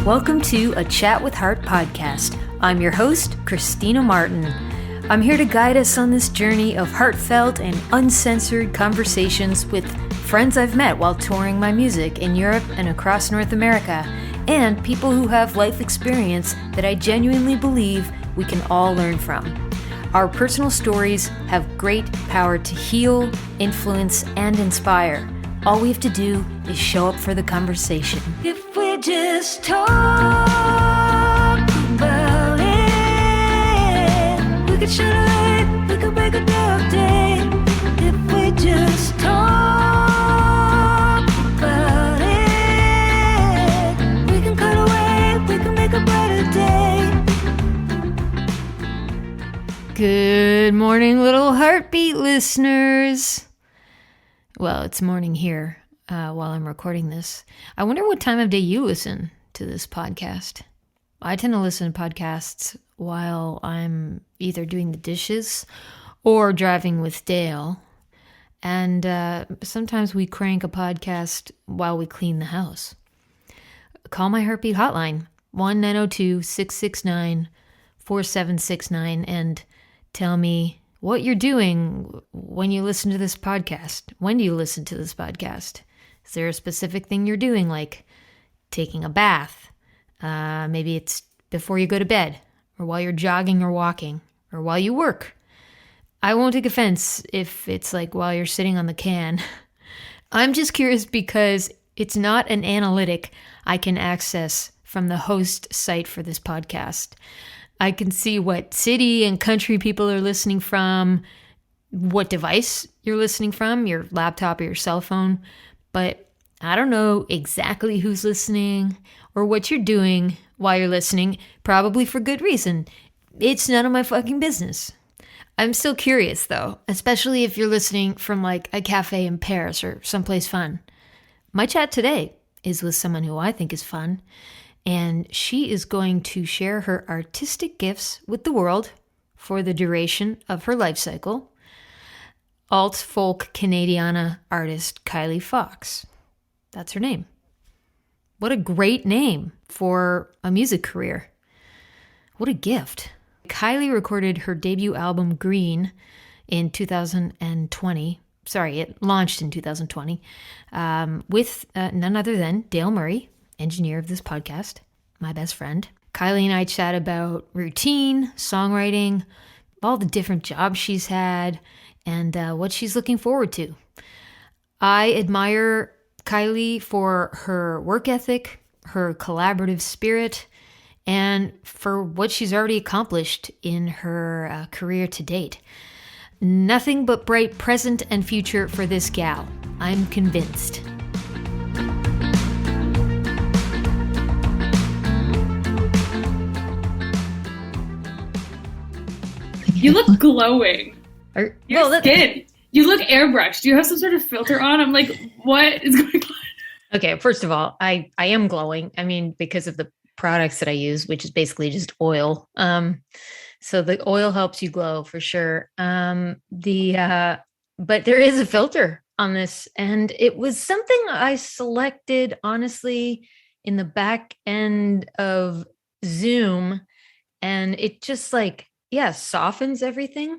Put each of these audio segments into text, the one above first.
Welcome to A Chat with Heart podcast. I'm your host, Christina Martin. I'm here to guide us on this journey of heartfelt and uncensored conversations with friends I've met while touring my music in Europe and across North America, and people who have life experience that I genuinely believe we can all learn from. Our personal stories have great power to heal, influence, and inspire. All we have to do is show up for the conversation. If we just talk about it, we could shine a light, we could break a dark day. If we just talk about it, we can cut away, we can make a brighter day. Good morning, little heartbeat listeners. Well, it's morning here while I'm recording this. I wonder what time of day you listen to this podcast. I tend to listen to podcasts while I'm either doing the dishes or driving with Dale. And sometimes we crank a podcast while we clean the house. Call my Heartbeat hotline, 1-902-669-4769, and tell me what you're doing when you listen to this podcast. When do you listen to this podcast? Is there a specific thing you're doing, like taking a bath? Maybe it's before you go to bed, or while you're jogging or walking, or while you work. I won't take offense if it's like while you're sitting on the can. I'm just curious because it's not an analytic I can access from the host site for this podcast. I can see what city and country people are listening from, what device you're listening from, your laptop or your cell phone, but I don't know exactly who's listening or what you're doing while you're listening, probably for good reason. It's none of my fucking business. I'm still curious though, especially if you're listening from like a cafe in Paris or someplace fun. My chat today is with someone who I think is fun, and she is going to share her artistic gifts with the world for the duration of her life cycle. Alt-folk Canadiana artist Kylie Fox. That's her name. What a great name for a music career. What a gift. Kylie recorded her debut album Green in 2020. Sorry, it launched in 2020 with none other than Dale Murray, engineer of this podcast, my best friend. Kylie and I chat about routine, songwriting, all the different jobs she's had, and what she's looking forward to. I admire Kylie for her work ethic, her collaborative spirit, and for what she's already accomplished in her career to date. Nothing but bright present and future for this gal. I'm convinced. You look glowing. Your skin. You look airbrushed. Do you have some sort of filter on? I'm like, what is going on? Okay, first of all, I am glowing. I mean, because of the products that I use, which is basically just oil. So the oil helps you glow for sure. But there is a filter on this, and it was something I selected honestly in the back end of Zoom, and it just softens everything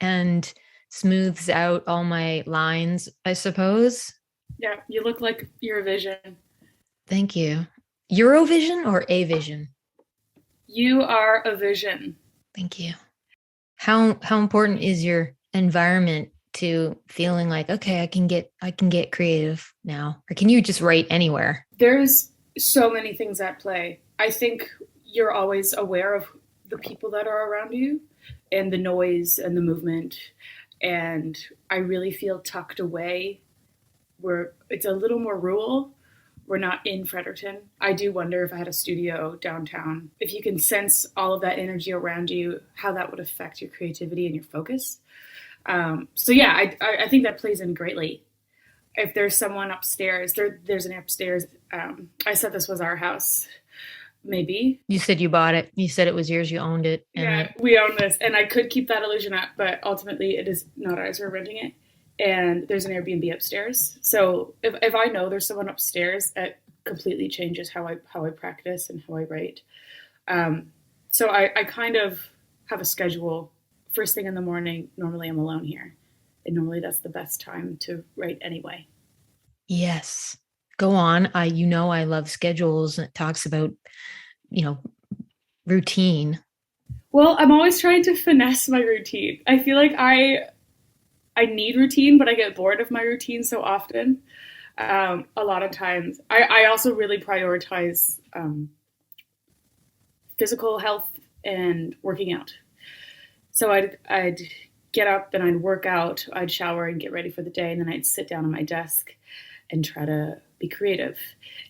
and smooths out all my lines, I suppose. Yeah, you look like Eurovision. Thank you. Eurovision or a vision? You are a vision. Thank you. How important is your environment to feeling like, okay, I can get creative now? Or can you just write anywhere? There's so many things at play. I think you're always aware of the people that are around you and the noise and the movement. And I really feel tucked away where it's a little more rural. We're not in Fredericton. I do wonder if I had a studio downtown, if you can sense all of that energy around you, how that would affect your creativity and your focus. I think that plays in greatly. If there's someone upstairs, there's an upstairs. I said this was our house. Maybe. You said you bought it. You said it was yours. You owned it. Yeah, we own this. And I could keep that illusion up, but ultimately it is not ours. We're renting it. And there's an Airbnb upstairs. So if I know there's someone upstairs at completely changes how I practice and how I write. So I kind of have a schedule. First thing in the morning, normally I'm alone here. And normally that's the best time to write anyway. Yes. Go on. I love schedules, and it talks about, routine. Well, I'm always trying to finesse my routine. I feel like I need routine, but I get bored of my routine so often. A lot of times, I also really prioritize physical health and working out. So I'd get up and I'd work out, I'd shower and get ready for the day, and then I'd sit down on my desk and try to be creative.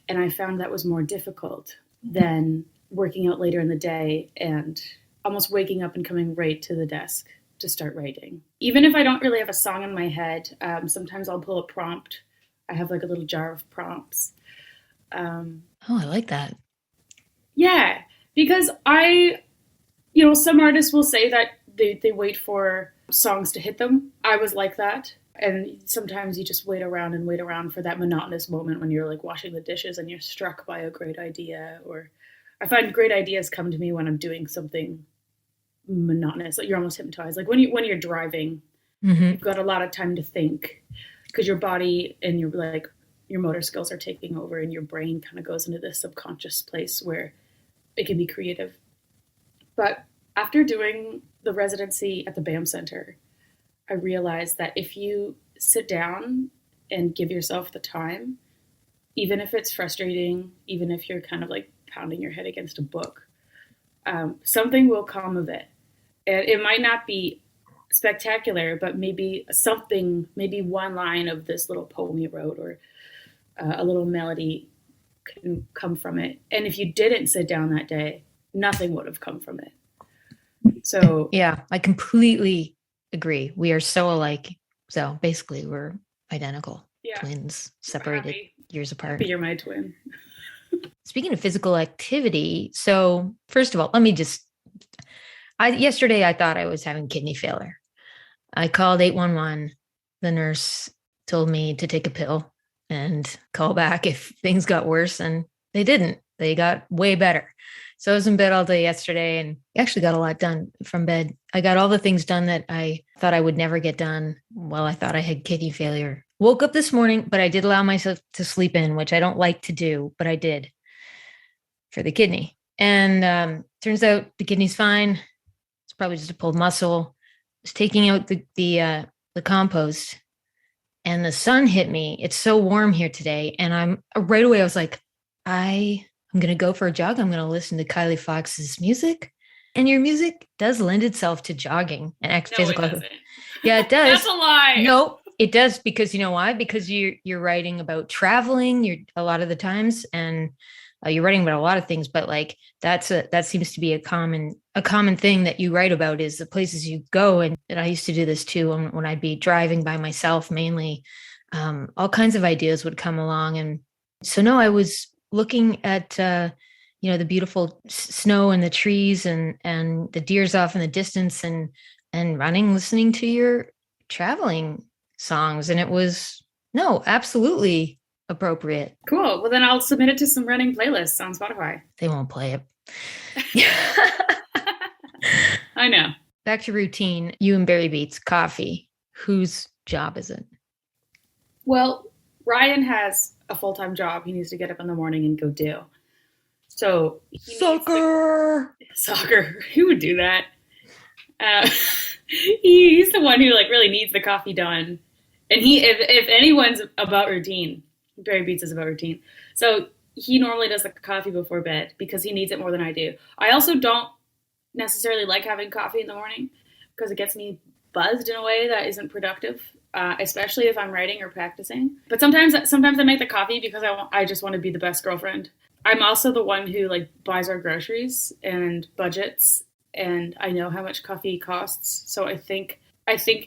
And I found that was more difficult than working out later in the day and almost waking up and coming right to the desk to start writing. Even if I don't really have a song in my head, sometimes I'll pull a prompt. I have like a little jar of prompts. I like that. Yeah, because some artists will say that they wait for songs to hit them. I was like that. And sometimes you just wait around for that monotonous moment when you're like washing the dishes and you're struck by a great idea. Or I find great ideas come to me when I'm doing something monotonous. Like you're almost hypnotized. Like when you're driving, you've got a lot of time to think because your body and your motor skills are taking over, and your brain kind of goes into this subconscious place where it can be creative. But after doing the residency at the BAM Center, I realized that if you sit down and give yourself the time, even if it's frustrating, even if you're kind of like pounding your head against a book, something will come of it. And it might not be spectacular, but maybe one line of this little poem you wrote or a little melody can come from it. And if you didn't sit down that day, nothing would have come from it. So yeah, I completely agree. We are so alike. So basically we're identical. Yeah. Twins separated years apart. You're my twin. Speaking of physical activity, so first of all, yesterday I thought I was having kidney failure. I called 811. The nurse told me to take a pill and call back if things got worse, and they didn't. They got way better. So I was in bed all day yesterday and actually got a lot done from bed. I got all the things done that I thought I would never get done while I thought I had kidney failure. Woke up this morning, but I did allow myself to sleep in, which I don't like to do, but I did for the kidney. And turns out the kidney's fine. It's probably just a pulled muscle. I was taking out the compost, and the sun hit me. It's so warm here today. And right away, I was like, I'm going to go for a jog. I'm going to listen to Kylie Fox's music. And your music does lend itself to jogging and physical. It doesn't. Yeah, it does. That's a lie. No, it does, because you know why? Because you're writing about traveling. A lot of the times, and you're writing about a lot of things. But like that seems to be a common thing that you write about is the places you go. And I used to do this too when I'd be driving by myself, mainly. All kinds of ideas would come along, and so no, I was looking at the beautiful snow and the trees and the deers off in the distance and running, listening to your traveling songs, and it was absolutely appropriate. Cool. Well, then I'll submit it to some running playlists on Spotify. They won't play it. I know. Back to routine. You and Barry Beats, coffee. Whose job is it? Well, Ryan has a full-time job he needs to get up in the morning and go do. So soccer. Who would do that? He's the one who really needs the coffee done. And if anyone's about routine, Barry Beats is about routine. So he normally does the coffee before bed because he needs it more than I do. I also don't necessarily like having coffee in the morning because it gets me buzzed in a way that isn't productive. Especially if I'm writing or practicing. But sometimes I make the coffee because I just want to be the best girlfriend. I'm also the one who buys our groceries and budgets, and I know how much coffee costs. So I think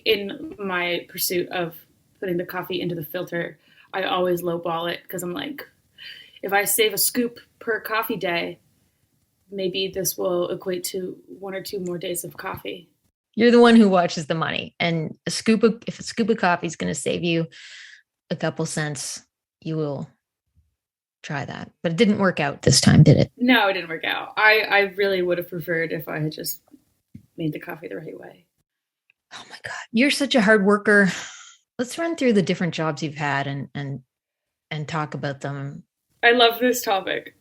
in my pursuit of putting the coffee into the filter, I always lowball it because I'm like, if I save a scoop per coffee day, maybe this will equate to 1 or 2 more days of coffee. You're the one who watches the money, and if a scoop of coffee is going to save you a couple cents, you will try that. But it didn't work out this time, did it? No, it didn't work out. I really would have preferred if I had just made the coffee the right way. Oh my God. You're such a hard worker. Let's run through the different jobs you've had and talk about them. I love this topic.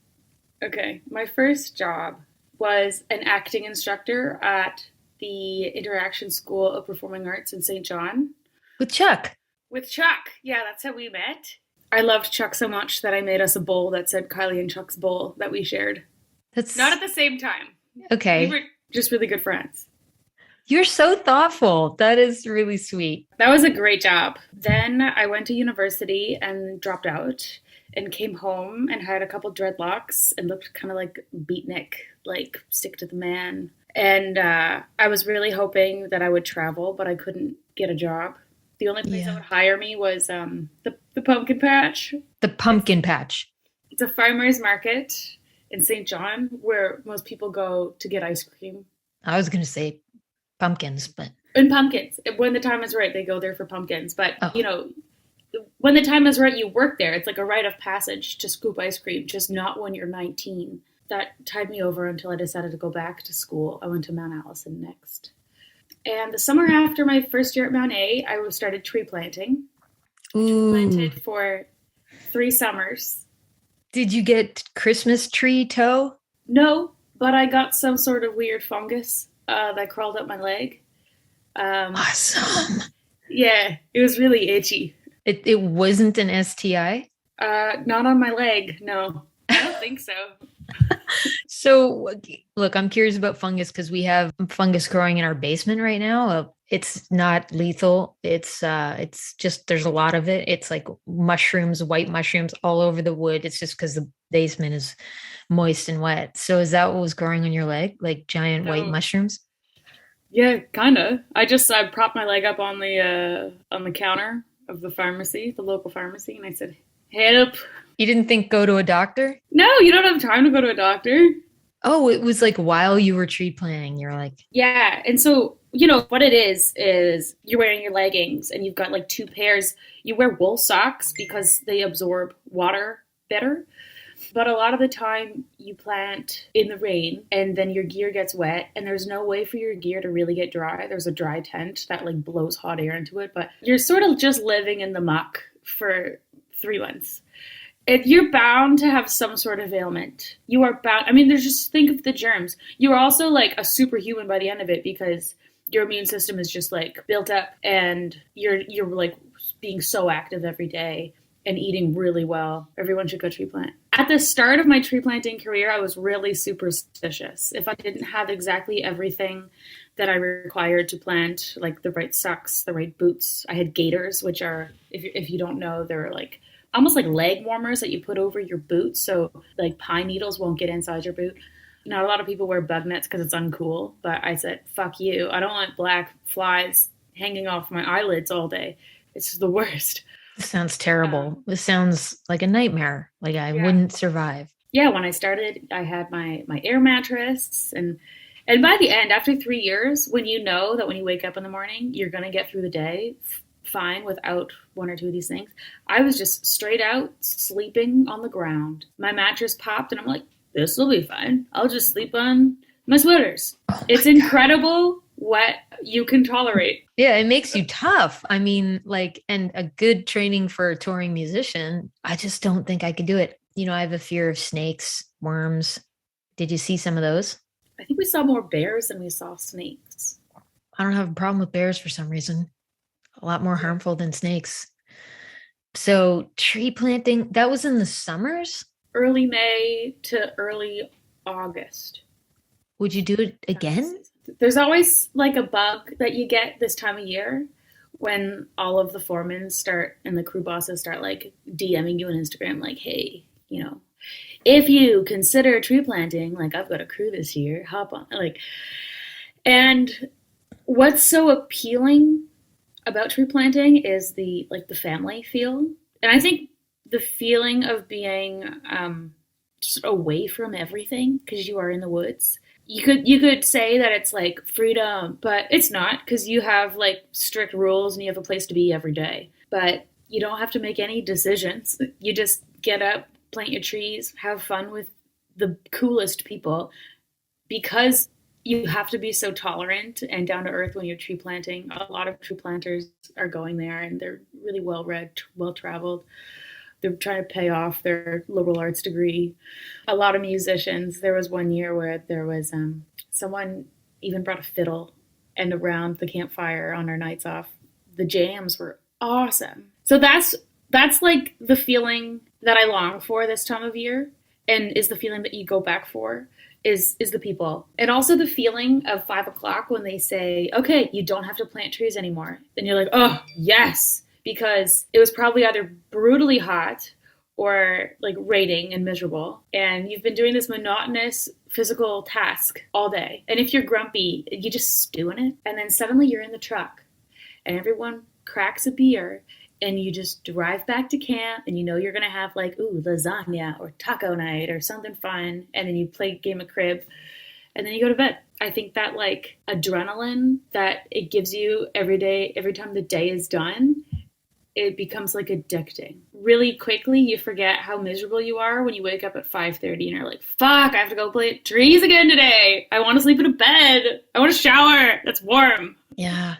Okay. My first job was an acting instructor at the Interaction School of Performing Arts in St. John. With Chuck. With Chuck. Yeah, that's how we met. I loved Chuck so much that I made us a bowl that said Kylie and Chuck's bowl that we shared. That's not at the same time. Okay. We were just really good friends. You're so thoughtful. That is really sweet. That was a great job. Then I went to university and dropped out and came home and had a couple dreadlocks and looked kind of like beatnik, like stick to the man. And I was really hoping that I would travel, but I couldn't get a job. The only place that would hire me was the pumpkin patch. The pumpkin patch. It's a farmer's market in St. John where most people go to get ice cream. I was going to say pumpkins, but... And pumpkins. When the time is right, they go there for pumpkins. But, you know, when the time is right, you work there. It's like a rite of passage to scoop ice cream, just not when you're 19. That tied me over until I decided to go back to school. I went to Mount Allison next. And the summer after my first year at Mount A, I started tree planting. Ooh. Planted for 3 summers. Did you get Christmas tree toe? No, but I got some sort of weird fungus that crawled up my leg. Awesome. Yeah, it was really itchy. It wasn't an STI? Not on my leg, no. I don't think so. So, look, I'm curious about fungus because we have fungus growing in our basement right now. It's not lethal. It's just, there's a lot of it. It's like mushrooms, white mushrooms all over the wood. It's just because the basement is moist and wet. So is that what was growing on your leg? Like giant white mushrooms? Yeah, kind of. I propped my leg up on the counter of the pharmacy, the local pharmacy, and I said, "Help." You didn't think go to a doctor? No, you don't have time to go to a doctor. Oh, it was like while you were tree planting, you're like... Yeah, and so, you know, what it is you're wearing your leggings and you've got like 2 pairs. You wear wool socks because they absorb water better. But a lot of the time you plant in the rain and then your gear gets wet and there's no way for your gear to really get dry. There's a dry tent that like blows hot air into it, but you're sort of just living in the muck for 3 months. If you're bound to have some sort of ailment, you are bound. I mean, just think of the germs. You are also like a superhuman by the end of it because your immune system is just like built up and you're like being so active every day and eating really well. Everyone should go tree plant. At the start of my tree planting career, I was really superstitious. If I didn't have exactly everything that I required to plant, like the right socks, the right boots, I had gaiters, which are, if you don't know, they're like almost like leg warmers that you put over your boots so like pine needles won't get inside your boot. Not a lot of people wear bug nets because it's uncool, but I said, fuck you. I don't want black flies hanging off my eyelids all day. It's the worst. This sounds terrible. This sounds like a nightmare. Like I wouldn't survive. Yeah, when I started, I had my air mattress and by the end, after 3 years, when you know that when you wake up in the morning, you're going to get through the day fine without 1 or 2 of these things, I was just straight out sleeping on the ground. My mattress popped and I'm like, this will be fine. I'll just sleep on my sweaters. It's incredible what you can tolerate. Yeah, it makes you tough. I mean, like, and a good training for a touring musician. I just don't think I could do it. You know, I have a fear of snakes, worms. Did you see some of those? I think we saw more bears than we saw snakes. I don't have a problem with bears for some reason. A lot more harmful than snakes. So tree planting, that was in the summers? Early May to early August. Would you do it again? There's always like a bug that you get this time of year when all of the foremen start and the crew bosses start like DMing you on Instagram like, hey, you know, if you consider tree planting, like I've got a crew this year, hop on. Like, and what's so appealing about tree planting is the family feel. And I think the feeling of being just away from everything because you are in the woods. You could say that it's like freedom, but it's not because you have like strict rules and you have a place to be every day. But you don't have to make any decisions. You just get up, plant your trees, have fun with the coolest people, because you have to be so tolerant and down to earth when you're tree planting. A lot of tree planters are going there and they're really well read, well traveled. They're trying to pay off their liberal arts degree. A lot of musicians. There was one year where there was someone even brought a fiddle, and around the campfire on our nights off, the jams were awesome. So that's like the feeling that I long for this time of year, and is the feeling that you go back for. Is the people. And also the feeling of 5 o'clock when they say, okay, you don't have to plant trees anymore. Then you're like, oh, yes. Because it was probably either brutally hot or like raining and miserable. And you've been doing this monotonous physical task all day. And if you're grumpy, you just stew in it. And then suddenly you're in the truck and everyone cracks a beer. And you just drive back to camp and you know you're going to have like, ooh, lasagna or taco night or something fun. And then you play a game of crib and then you go to bed. I think that like adrenaline that it gives you every day, every time the day is done, it becomes like addicting. Really quickly, you forget how miserable you are when you wake up at 5:30 and you're like, fuck, I have to go plant trees again today. I want to sleep in a bed. I want to shower. That's warm. Yeah.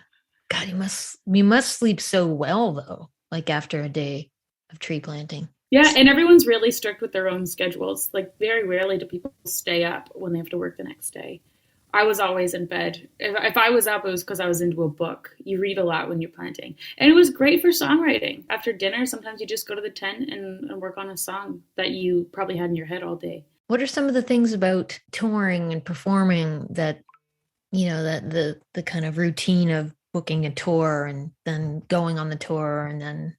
God, you must sleep so well though, like after a day of tree planting. Yeah, and everyone's really strict with their own schedules. Like very rarely do people stay up when they have to work the next day. I was always in bed. If I was up, it was because I was into a book. You read a lot when you're planting. And it was great for songwriting. After dinner, sometimes you just go to the tent and work on a song that you probably had in your head all day. What are some of the things about touring and performing that, you know, that the kind of routine of booking a tour and then going on the tour, and then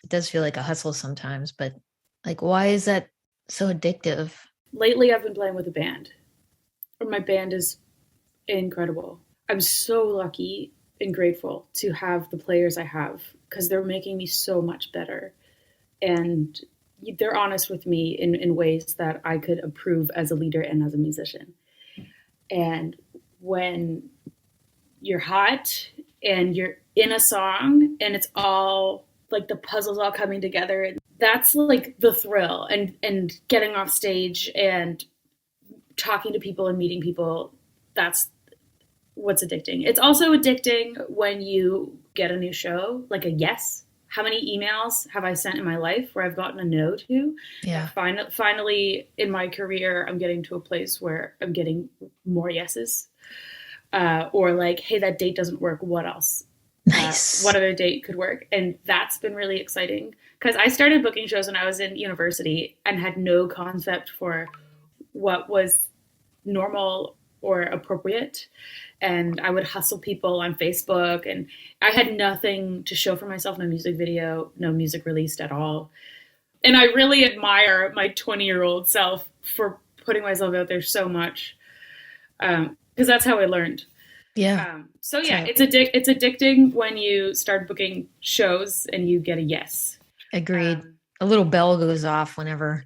it does feel like a hustle sometimes, but like, why is that so addictive? Lately, I've been playing with a band. My band is incredible. I'm so lucky and grateful to have the players I have because they're making me so much better. And they're honest with me in ways that I could improve as a leader and as a musician. And when you're hot and you're in a song and it's all like the puzzles all coming together, and that's like the thrill, and getting off stage and talking to people and meeting people, that's what's addicting. It's also addicting when you get a new show, like a yes. How many emails have I sent in my life where I've gotten a no to? Yeah. Finally, in my career, I'm getting to a place where I'm getting more yeses. Or like, hey, that date doesn't work. What else? Nice. What other date could work? And that's been really exciting because I started booking shows when I was in university and had no concept for what was normal or appropriate. And I would hustle people on Facebook, and I had nothing to show for myself, no music video, no music released at all. And I really admire my 20-year-old self for putting myself out there so much, because that's how I learned. Yeah. So yeah, it's addicting when you start booking shows and you get a yes. Agreed. A little bell goes off whenever.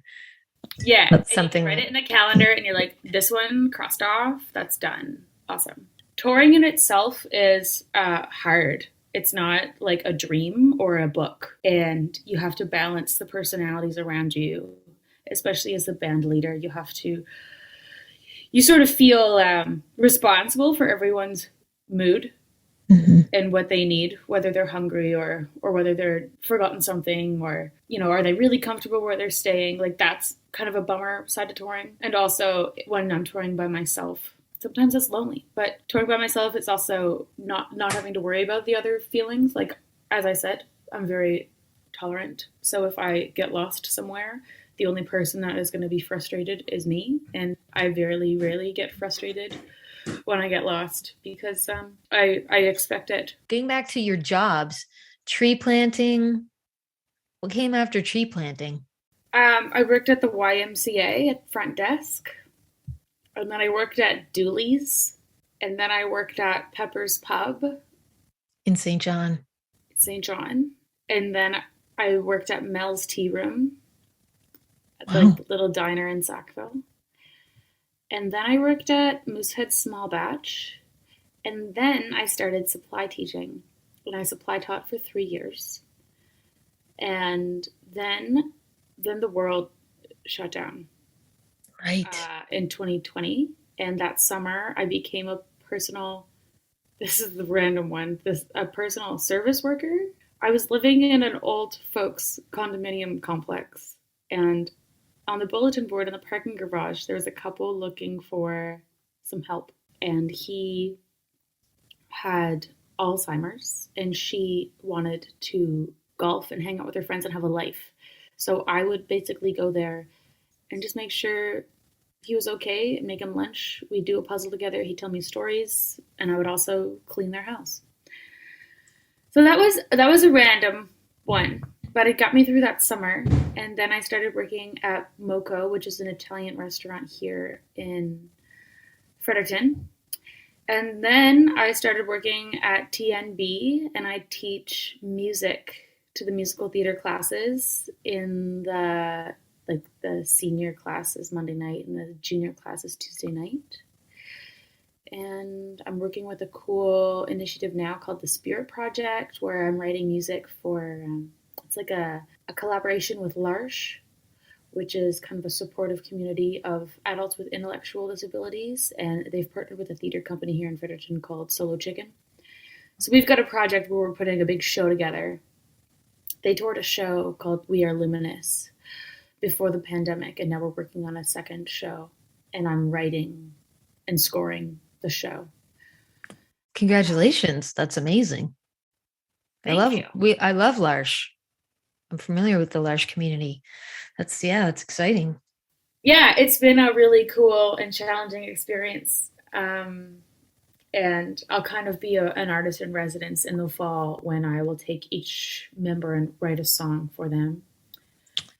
Yeah, that's and something. You can write it in the calendar, and you're like, this one crossed off. That's done. Awesome. Touring in itself is hard. It's not like a dream or a book, and you have to balance the personalities around you, especially as the band leader. You sort of feel responsible for everyone's mood and what they need, whether they're hungry or whether they're forgotten something, or, you know, are they really comfortable where they're staying? Like, that's kind of a bummer side to touring. And also when I'm touring by myself, sometimes it's lonely, but touring by myself, it's also not having to worry about the other feelings. Like, as I said, I'm very tolerant. So if I get lost somewhere, the only person that is going to be frustrated is me. And I very rarely get frustrated when I get lost because I expect it. Getting back to your jobs, tree planting, what came after tree planting? I worked at the YMCA at front desk, and then I worked at Dooley's, and then I worked at Pepper's Pub in St. John, and then I worked at Mel's Tea Room, wow, the little diner in Sackville. And then I worked at Moosehead Small Batch. And then I started supply teaching. And I supply taught for 3 years. And then the world shut down Right. in 2020. And that summer, I became this is the random one, a personal service worker. I was living in an old folks condominium complex, and on the bulletin board in the parking garage, there was a couple looking for some help. And he had Alzheimer's, and she wanted to golf and hang out with her friends and have a life. So I would basically go there and just make sure he was okay, make him lunch. We'd do a puzzle together. He'd tell me stories, and I would also clean their house. So that was a random one, but it got me through that summer. And then I started working at Moco, which is an Italian restaurant here in Fredericton. And then I started working at TNB, and I teach music to the musical theater classes in the senior class is Monday night and the junior class is Tuesday night. And I'm working with a cool initiative now called the Spirit Project, where I'm writing music for, it's like a collaboration with L'Arche, which is kind of a supportive community of adults with intellectual disabilities. And they've partnered with a theater company here in Fredericton called Solo Chicken. So we've got a project where we're putting a big show together. They toured a show called We Are Luminous before the pandemic, and now we're working on a second show, and I'm writing and scoring the show. Congratulations. That's amazing. Thank you. I love L'Arche. I'm familiar with the L'Arche community. It's exciting. Yeah, it's been a really cool and challenging experience. And I'll kind of be an artist in residence in the fall when I will take each member and write a song for them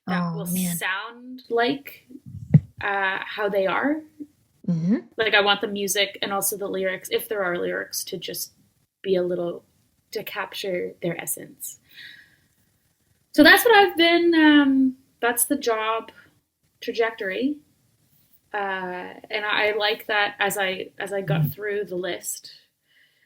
that will sound like how they are. Mm-hmm. Like I want the music and also the lyrics, if there are lyrics, to just be to capture their essence. So that's what I've been, that's the job trajectory. And I like that as I got through the list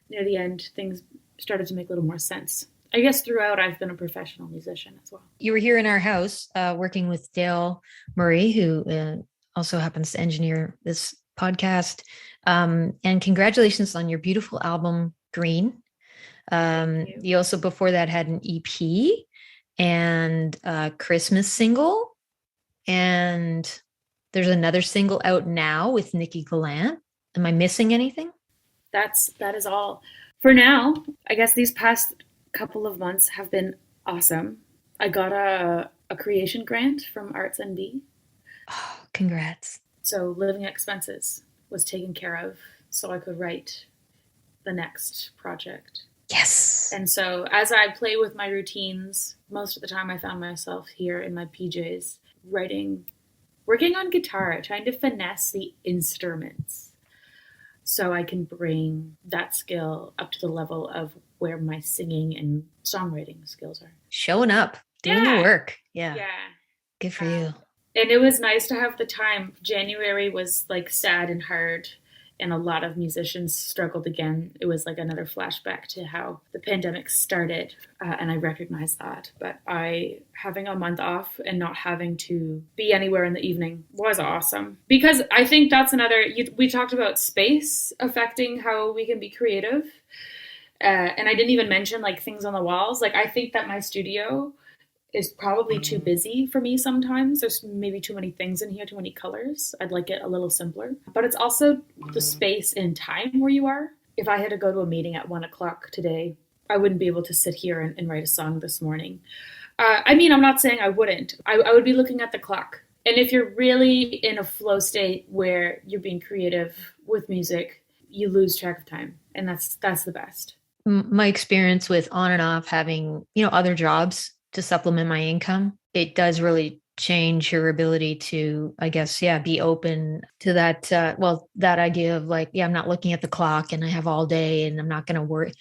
near the end, things started to make a little more sense. I guess throughout I've been a professional musician as well. You were here in our house working with Dale Murray, who also happens to engineer this podcast. And congratulations on your beautiful album, Green. You also before that had an EP and a Christmas single. And there's another single out now with Nikki Gallant. Am I missing anything? That is all. For now, I guess these past couple of months have been awesome. I got a creation grant from Arts NB. Oh, congrats. So living expenses was taken care of so I could write the next project. Yes. And so as I play with my routines, most of the time I found myself here in my PJs working on guitar, trying to finesse the instruments so I can bring that skill up to the level of where my singing and songwriting skills are. Showing up, doing the work. Yeah. Good for you. And it was nice to have the time. January was like sad and hard, and a lot of musicians struggled again. It was like another flashback to how the pandemic started, and I recognized that. But having a month off and not having to be anywhere in the evening was awesome. Because I think that's we talked about space affecting how we can be creative. And I didn't even mention like things on the walls. Like I think that my studio is probably too busy for me sometimes. There's maybe too many things in here, too many colors. I'd like it a little simpler. But it's also the space and time where you are. If I had to go to a meeting at 1:00 today, I wouldn't be able to sit here and write a song this morning. I'm not saying I wouldn't. I would be looking at the clock. And if you're really in a flow state where you're being creative with music, you lose track of time. And that's the best. My experience with on and off having, other jobs to supplement my income, it does really change your ability to, I guess, be open to that, that idea of like, I'm not looking at the clock and I have all day and I'm not going to worry,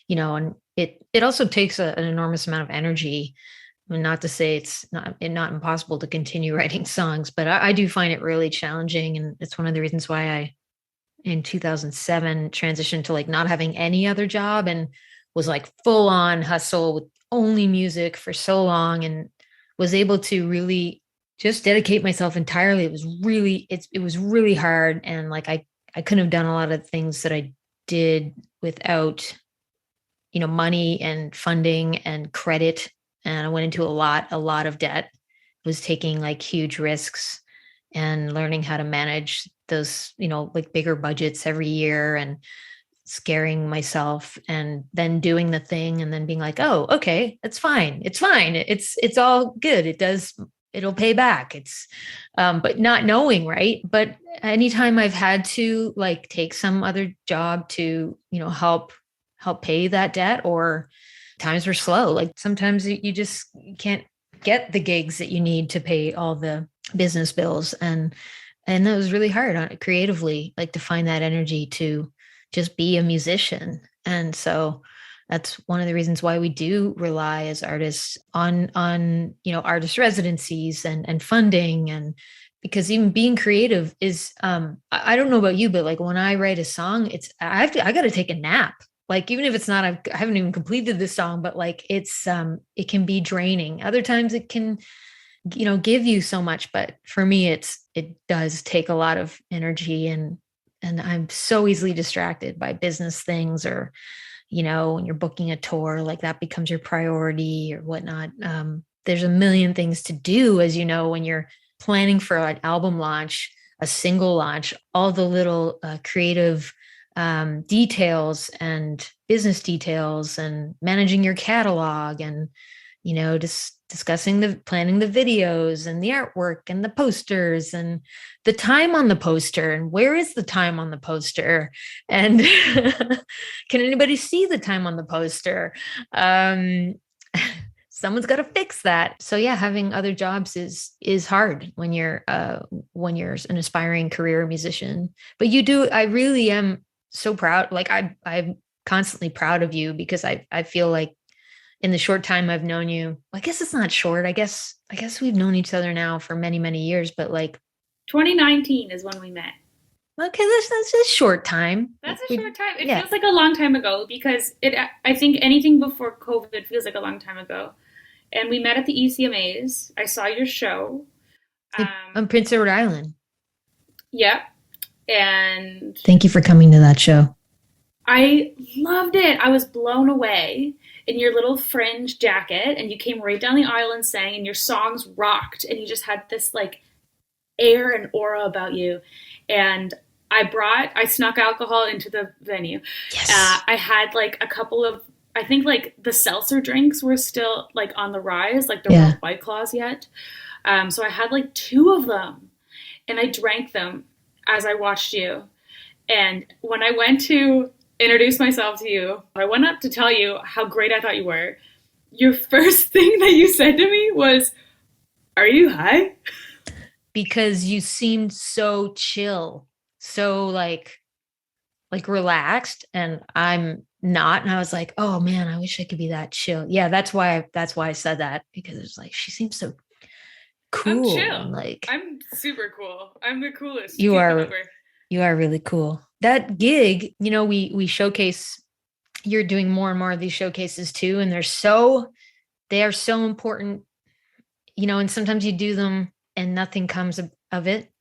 and it also takes an enormous amount of energy. I mean, not to say it's not impossible to continue writing songs, but I do find it really challenging. And it's one of the reasons why I, in 2007, transitioned to like not having any other job and was like full on hustle with only music for so long, and was able to really just dedicate myself entirely. It was really hard. And like, I couldn't have done a lot of things that I did without, money and funding and credit. And I went into a lot of debt, was taking like huge risks and learning how to manage those, like bigger budgets every year and scaring myself and then doing the thing and then being like, oh, okay, it's fine. It's fine. It's all good. It'll pay back. But not knowing, right? But anytime I've had to like take some other job to, help pay that debt, or times were slow. Like sometimes you just can't get the gigs that you need to pay all the business bills. And that was really hard on creatively, like to find that energy to just be a musician. And so that's one of the reasons why we do rely as artists on artist residencies and funding. And because even being creative is I don't know about you, but like when I write a song, I got to take a nap. Like even if it's not, I haven't even completed this song, but like it can be draining. Other times it can give you so much, but for me it does take a lot of energy. And I'm so easily distracted by business things, or when you're booking a tour, like that becomes your priority or whatnot. There's a million things to do, as you know, when you're planning for an album launch, a single launch, all the little creative details and business details, and managing your catalog, and just planning the videos and the artwork and the posters and the time on the poster, and where is the time on the poster, and can anybody see the time on the poster? Someone's got to fix that. So yeah, having other jobs is hard when you're an aspiring career musician. But I really am so proud. Like I'm constantly proud of you, because I feel like in the short time I've known you, I guess it's not short. I guess we've known each other now for many, many years, but like 2019 is when we met. Okay, that's a short time. That's a short time. It feels like a long time ago, because I think anything before COVID feels like a long time ago. And we met at the ECMAs. I saw your show. On Prince Edward Island. Yep. And thank you for coming to that show. I loved it. I was blown away in your little fringe jacket, and you came right down the aisle and sang, and your songs rocked, and you just had this like air and aura about you. And I snuck alcohol into the venue. Yes. I had like a couple of, I think like the seltzer drinks were still like on the rise, like there weren't White Claws yet. So I had like 2 of them, and I drank them as I watched you. And when I went to introduce myself to you, I went up to tell you how great I thought you were. Your first thing that you said to me was, "Are you high?" Because you seemed so chill, so like relaxed, and I'm not. And I was like, oh man, I wish I could be that chill. Yeah, that's why I said that, because it's like she seems so cool. I'm chill. Like I'm super cool. I'm the coolest. You are really cool. That gig, we showcase. You're doing more and more of these showcases too, and they are so important. And sometimes you do them and nothing comes of it.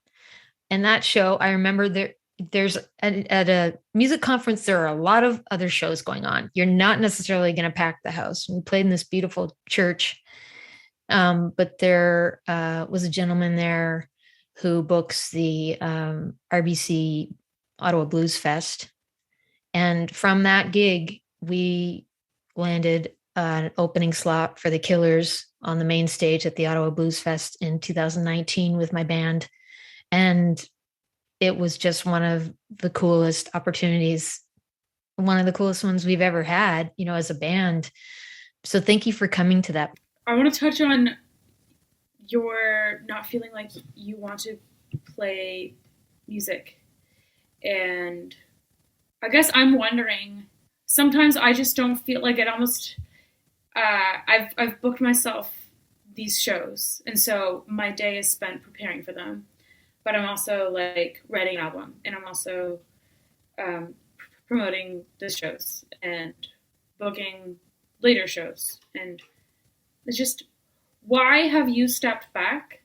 And that show, I remember there's at a music conference, there are a lot of other shows going on. You're not necessarily going to pack the house. We played in this beautiful church, but there was a gentleman there who books the RBC Ottawa Blues Fest. And from that gig, we landed an opening slot for the Killers on the main stage at the Ottawa Blues Fest in 2019 with my band. And it was just one of the coolest opportunities, one of the coolest ones we've ever had, as a band. So thank you for coming to that. I want to touch on your not feeling like you want to play music. And I guess I'm wondering, sometimes I just don't feel like it. Almost I've booked myself these shows, and so my day is spent preparing for them, but I'm also like writing an album, and I'm also promoting the shows and booking later shows. And it's just, why have you stepped back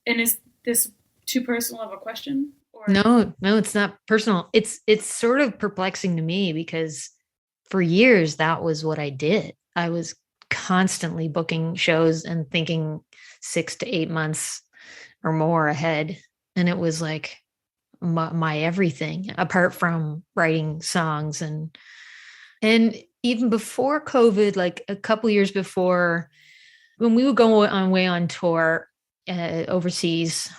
And is this too personal of a question? Or No, it's not personal. It's sort of perplexing to me because for years that was what I did. I was constantly booking shows and thinking 6 to 8 months or more ahead. And it was like my everything apart from writing songs and even before COVID, like a couple years before, when we would go on way on tour overseas,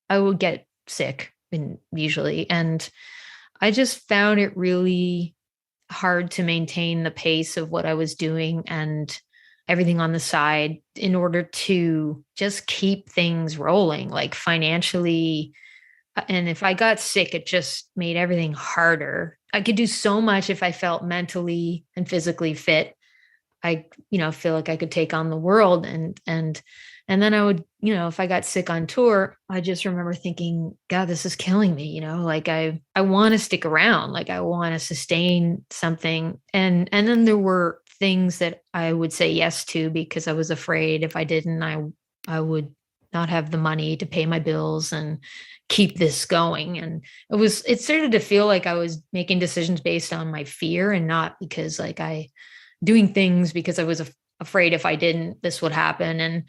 I would get sick and usually, and I just found it really hard to maintain the pace of what I was doing and everything on the side in order to just keep things rolling, like financially. And if I got sick, it just made everything harder. I could do so much if I felt mentally and physically fit. I, feel like I could take on the world and then I would, if I got sick on tour, I just remember thinking, God, this is killing me, like I want to stick around, like I want to sustain something. And then there were things that I would say yes to because I was afraid if I didn't, I would not have the money to pay my bills and keep this going. And it started to feel like I was making decisions based on my fear and not because like I doing things because I was afraid if I didn't, this would happen.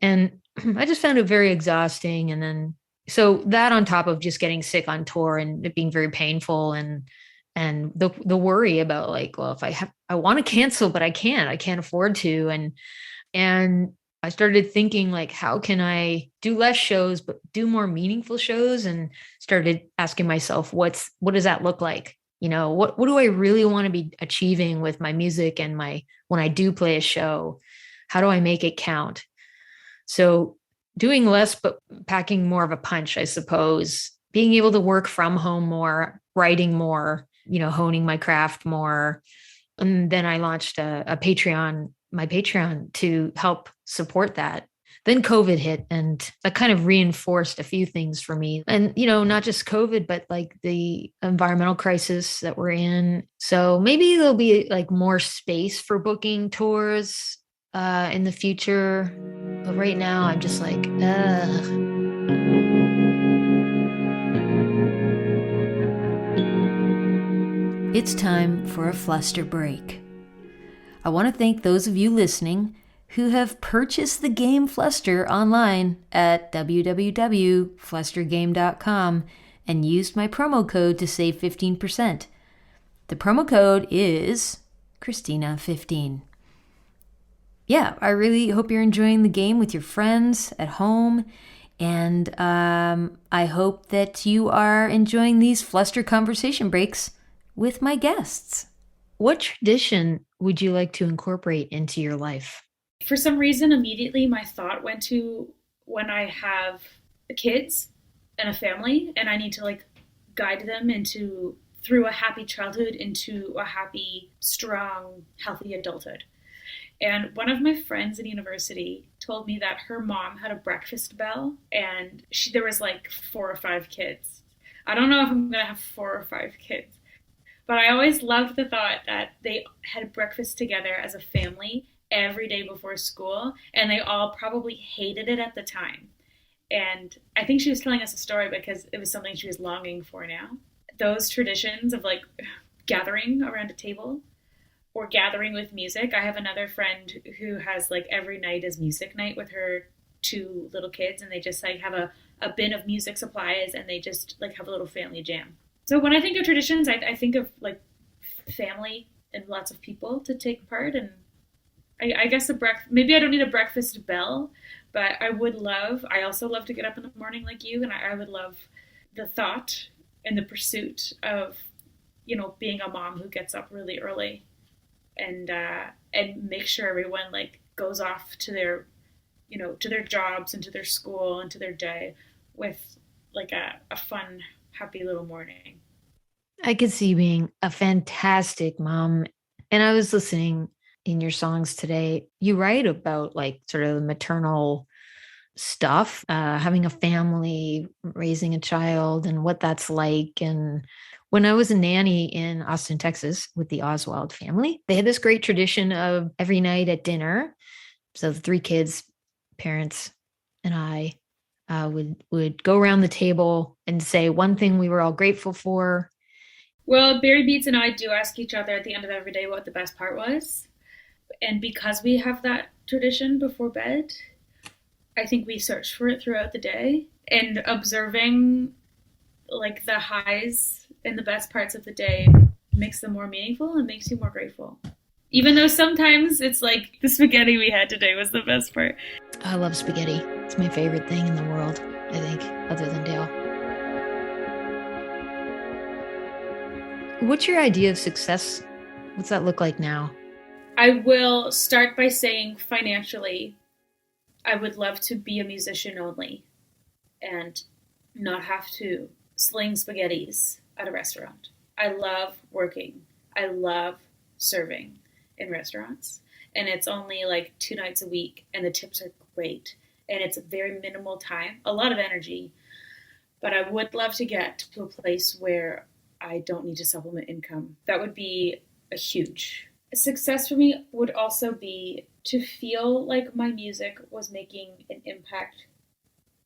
And I just found it very exhausting. And then, so that on top of just getting sick on tour and it being very painful and the worry about like, well, if I want to cancel, but I can't afford to. And I started thinking like, how can I do less shows, but do more meaningful shows? And started asking myself, what does that look like? What do I really want to be achieving with my music and when I do play a show, how do I make it count? So doing less, but packing more of a punch, I suppose, being able to work from home more, writing more, honing my craft more. And then I launched my Patreon to help support that. Then COVID hit and that kind of reinforced a few things for me. And, not just COVID, but like the environmental crisis that we're in. So maybe there'll be like more space for booking tours in the future. But right now I'm just like, It's time for a Fluster break. I want to thank those of you listening who have purchased the game Fluster online at www.flustergame.com and used my promo code to save 15%. The promo code is Christina15. Yeah, I really hope you're enjoying the game with your friends at home, and I hope that you are enjoying these Fluster conversation breaks with my guests. what tradition would you like to incorporate into your life? for some reason, immediately my thought went to when I have kids and a family and I need to like guide them through a happy childhood into a happy, strong, healthy adulthood. And one of my friends in university told me that her mom had a breakfast bell and there was like 4 or 5 kids. I don't know if I'm going to have 4 or 5 kids, but I always loved the thought that they had breakfast together as a family every day before school, and they all probably hated it at the time. And I think she was telling us a story because it was something she was longing for now. Those traditions of like gathering around a table or gathering with music. I have another friend who has like every night is music night with her 2 little kids, and they just like have a bin of music supplies and they just like have a little family jam. So when I think of traditions, I think of like family and lots of people to take part. And I guess maybe I don't need a breakfast bell, but I also love to get up in the morning like you, and I would love the thought and the pursuit of, being a mom who gets up really early and make sure everyone like goes off to their, to their jobs and to their school and to their day with like a fun, happy little morning. I could see you being a fantastic mom. And I was listening in your songs today. You write about like sort of the maternal stuff, having a family, raising a child, and what that's like. And when I was a nanny in Austin, Texas, with the Oswald family, they had this great tradition of every night at dinner. So the 3 kids, parents, and I would go around the table and say one thing we were all grateful for. Well, Barry Beats and I do ask each other at the end of every day what the best part was. And because we have that tradition before bed, I think we search for it throughout the day. And observing like the highs and the best parts of the day makes them more meaningful and makes you more grateful. Even though sometimes it's like the spaghetti we had today was the best part. I love spaghetti. It's my favorite thing in the world, I think, other than Dale. What's your idea of success? What's that look like now? I will start by saying financially, I would love to be a musician only and not have to sling spaghettis at a restaurant. I love working. I love serving in restaurants. And it's only like 2 nights a week and the tips are great. And it's a very minimal time, a lot of energy. But I would love to get to a place where I don't need to supplement income. That would be a huge success for me. Would also be to feel like my music was making an impact.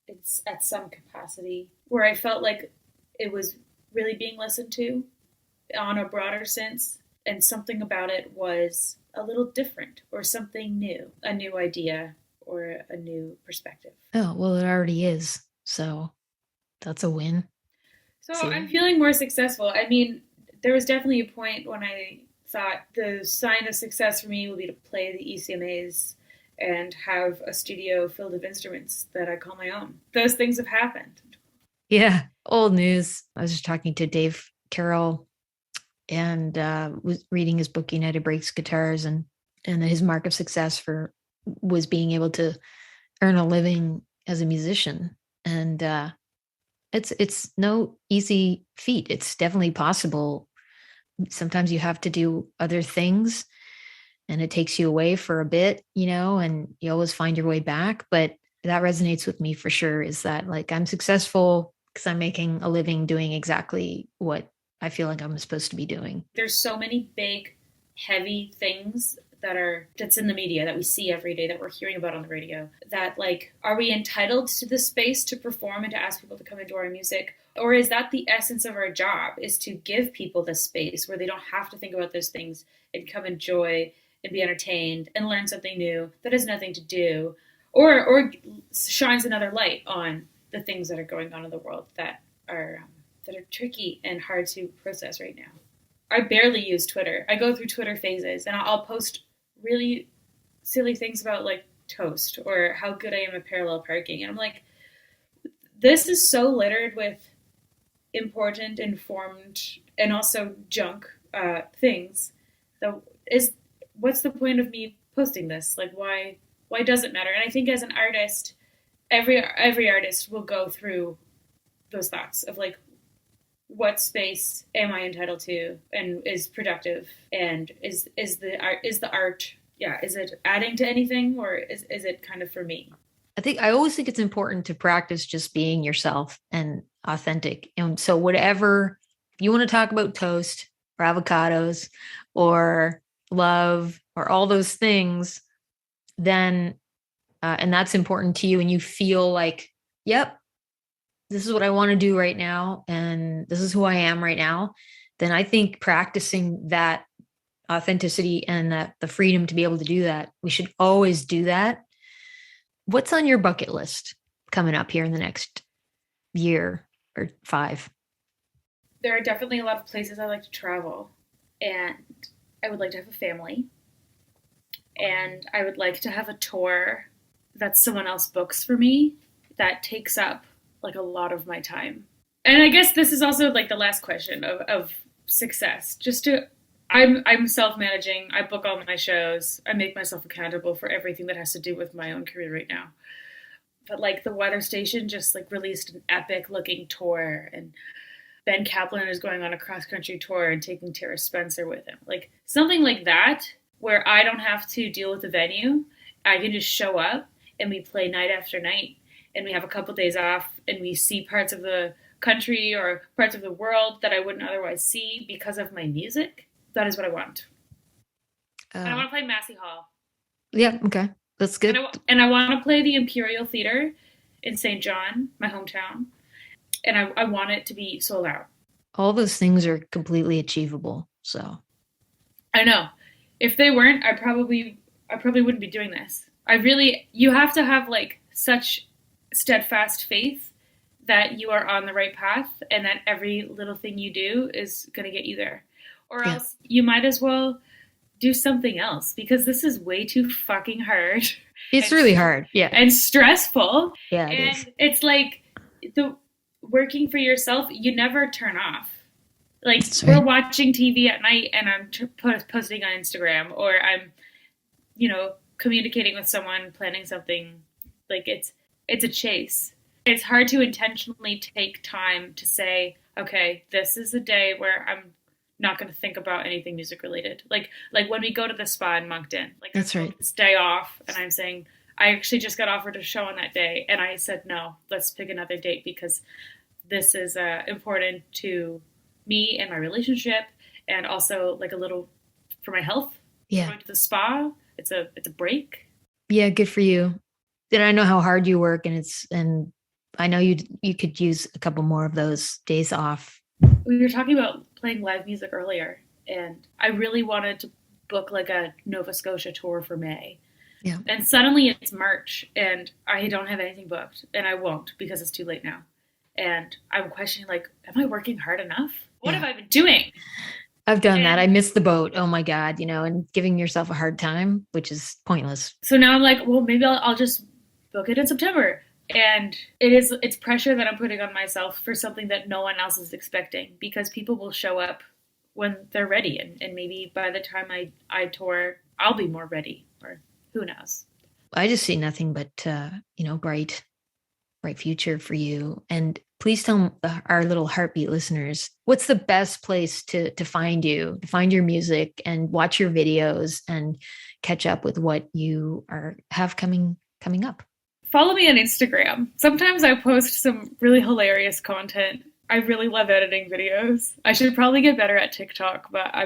It's at some capacity where I felt like it was really being listened to on a broader sense, and something about it was a little different or something new, a new idea or a new perspective. Oh, well, it already is. So that's a win. So I'm feeling more successful. I mean, there was definitely a point when I thought the sign of success for me would be to play the ECMAs and have a studio filled with instruments that I call my own. Those things have happened. Yeah, old news. I was just talking to Dave Carroll and was reading his book, United Breaks Guitars, and his mark of success was being able to earn a living as a musician. And it's no easy feat. It's definitely possible. Sometimes you have to do other things and it takes you away for a bit, and you always find your way back. But that resonates with me for sure, is that like I'm successful because I'm making a living doing exactly what I feel like I'm supposed to be doing. There's so many big, heavy things that's in the media that we see every day, that we're hearing about on the radio, that like, are we entitled to the space to perform and to ask people to come into our music? Or is that the essence of our job, is to give people the space where they don't have to think about those things and come enjoy and be entertained and learn something new that has nothing to do, or shines another light on the things that are going on in the world that are tricky and hard to process right now. I barely use Twitter. I go through Twitter phases and I'll post really silly things about like toast or how good I am at parallel parking. And I'm like, this is so littered with important, informed, and also junk things. So what's the point of me posting this? Like, why does it matter? And I think as an artist, every artist will go through those thoughts of like, what space am I entitled to and is productive, and is the art is it adding to anything, or is it kind of for me? I always think it's important to practice just being yourself and authentic. And so whatever, if you want to talk about toast or avocados or love or all those things, then and that's important to you and you feel like, yep, this is what I want to do right now, and this is who I am right now, then I think practicing that authenticity and that the freedom to be able to do that, we should always do that. What's on your bucket list coming up here in the next year or 5? There are definitely a lot of places I like to travel, and I would like to have a family, and I would like to have a tour that someone else books for me that takes up like a lot of my time. And I guess this is also like the last question of success. I'm self-managing. I book all my shows. I make myself accountable for everything that has to do with my own career right now. But like the weather station just like released an epic looking tour, and Ben Kaplan is going on a cross-country tour and taking Tara Spencer with him. Like something like that, where I don't have to deal with the venue. I can just show up and we play night after night, and we have a couple days off, and we see parts of the country or parts of the world that I wouldn't otherwise see because of my music. That is what I want. And I want to play Massey Hall. Yeah, okay. That's good. And I want to play the Imperial Theater in St. John, my hometown. And I want it to be sold out. All those things are completely achievable. So I know. If they weren't, I probably wouldn't be doing this. You have to have like such steadfast faith that you are on the right path and that every little thing you do is going to get you there. Or else you might as well do something else, because this is way too fucking hard. It's really hard. Yeah. And stressful. Yeah, it's like the working for yourself, you never turn off. Like we're watching TV at night and I'm posting on Instagram, or I'm, communicating with someone, planning something. Like it's a chase. It's hard to intentionally take time to say, okay, this is a day where I'm not going to think about anything music related. Like when we go to the spa in Moncton, like that's right. This day off, and I'm saying I actually just got offered a show on that day, and I said no, let's pick another date because this is important to me and my relationship, and also like a little for my health. Yeah, going to the spa, it's a break. Yeah, good for you. And I know how hard you work, and I know you could use a couple more of those days off. We were talking about playing live music earlier, and I really wanted to book like a Nova Scotia tour for May. Yeah. And suddenly it's March and I don't have anything booked, and I won't because it's too late now. And I'm questioning, like, am I working hard enough? What have I been doing? I've done that. I missed the boat. Oh my God, and giving yourself a hard time, which is pointless. So now I'm like, well, maybe I'll just book it in September. And it's pressure that I'm putting on myself for something that no one else is expecting, because people will show up when they're ready. And maybe by the time I tour, I'll be more ready, or who knows? I just see nothing but, bright future for you. And please tell our little heartbeat listeners, what's the best place to find you, to find your music and watch your videos and catch up with what you have coming up? Follow me on Instagram. Sometimes I post some really hilarious content. I really love editing videos. I should probably get better at TikTok, but I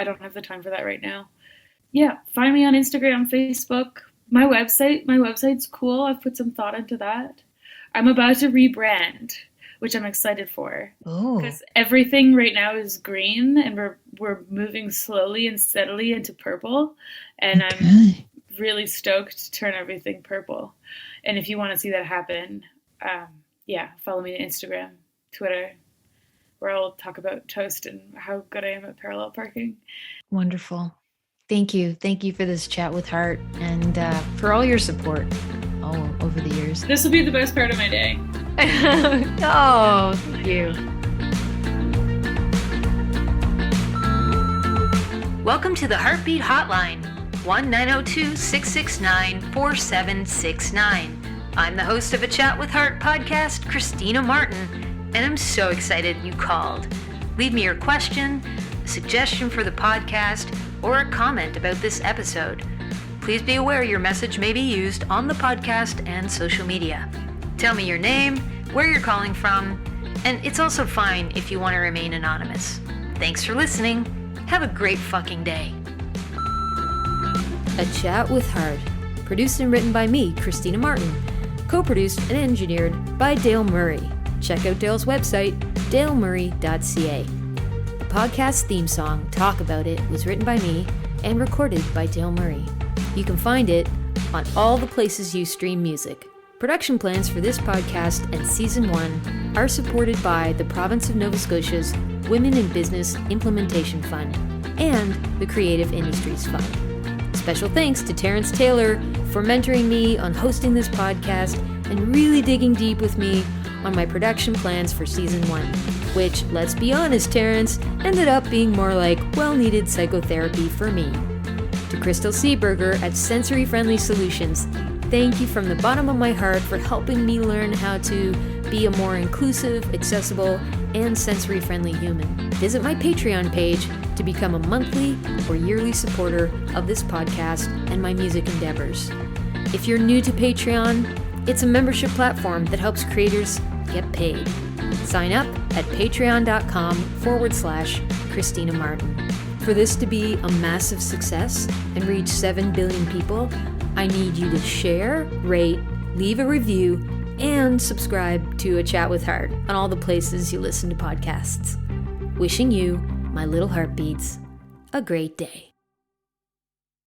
don't have the time for that right now. Yeah, find me on Instagram, Facebook. My website's cool. I've put some thought into that. I'm about to rebrand, which I'm excited for. Oh. Because everything right now is green, and we're moving slowly and steadily into purple. And okay. I'm really stoked to turn everything purple. And if you want to see that happen, follow me on Instagram, Twitter, where I'll talk about Toast and how good I am at parallel parking. Wonderful. Thank you. Thank you for this chat with Heart, and for all your support all over the years. This will be the best part of my day. Oh, thank you. Welcome to the Heartbeat Hotline, 1-902-669-4769. I'm the host of A Chat with Heart podcast, Christina Martin, and I'm so excited you called. Leave me your question, a suggestion for the podcast, or a comment about this episode. Please be aware your message may be used on the podcast and social media. Tell me your name, where you're calling from, and it's also fine if you want to remain anonymous. Thanks for listening. Have a great fucking day. A Chat with Heart, produced and written by me, Christina Martin, co-produced and engineered by Dale Murray. Check out Dale's website, dalemurray.ca. The podcast theme song, Talk About It, was written by me and recorded by Dale Murray. You can find it on all the places you stream music. Production plans for this podcast and Season 1 are supported by the Province of Nova Scotia's Women in Business Implementation Fund and the Creative Industries Fund. Special thanks to Terrence Taylor for mentoring me on hosting this podcast and really digging deep with me on my production plans for Season 1, which, let's be honest, Terrence, ended up being more like well-needed psychotherapy for me. To Crystal Seeberger at Sensory Friendly Solutions, thank you from the bottom of my heart for helping me learn how to be a more inclusive, accessible, and sensory-friendly human. Visit my Patreon page to become a monthly or yearly supporter of this podcast and my music endeavors. If you're new to Patreon, it's a membership platform that helps creators get paid. Sign up at patreon.com/Christina Martin. For this to be a massive success and reach 7 billion people, I need you to share, rate, leave a review, and subscribe to A Chat with Heart on all the places you listen to podcasts. Wishing you, my little heartbeats, a great day.